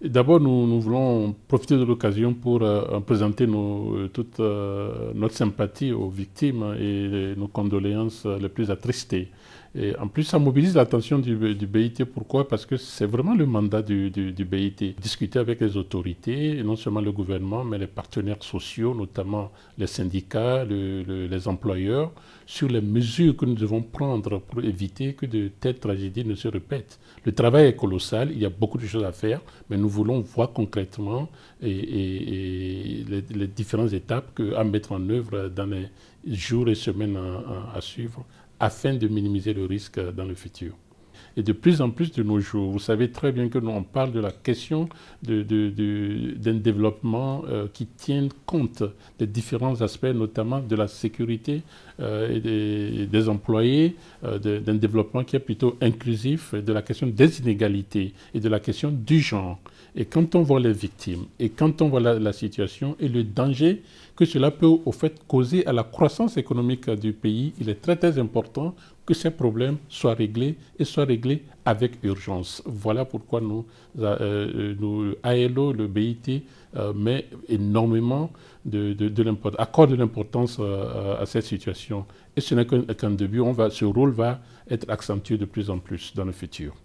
D'abord, nous voulons profiter de l'occasion pour présenter toute notre sympathie aux victimes et nos condoléances les plus attristées. Et en plus, ça mobilise l'attention du BIT. Pourquoi? Parce que c'est vraiment le mandat du BIT. Discuter avec les autorités, et non seulement le gouvernement, mais les partenaires sociaux, notamment les syndicats, les employeurs, sur les mesures que nous devons prendre pour éviter que de telles tragédies ne se répètent. Le travail est colossal, il y a beaucoup de choses à faire, mais nous voulons voir concrètement les différentes étapes à mettre en œuvre dans les jours et semaines à suivre afin de minimiser le risque dans le futur. Et de plus en plus de nos jours, vous savez très bien que nous on parle de la question d'un développement qui tienne compte des différents aspects, notamment de la sécurité et des employés, d'un développement qui est plutôt inclusif, de la question des inégalités et de la question du genre. Et quand on voit les victimes et quand on voit la situation et le danger que cela peut au fait causer à la croissance économique du pays, il est très très important que ces problèmes soient réglés et soient réglés avec urgence. Voilà pourquoi ALO, le BIT, met énormément accorde de l'importance à cette situation. Et ce n'est qu'un début, ce rôle va être accentué de plus en plus dans le futur.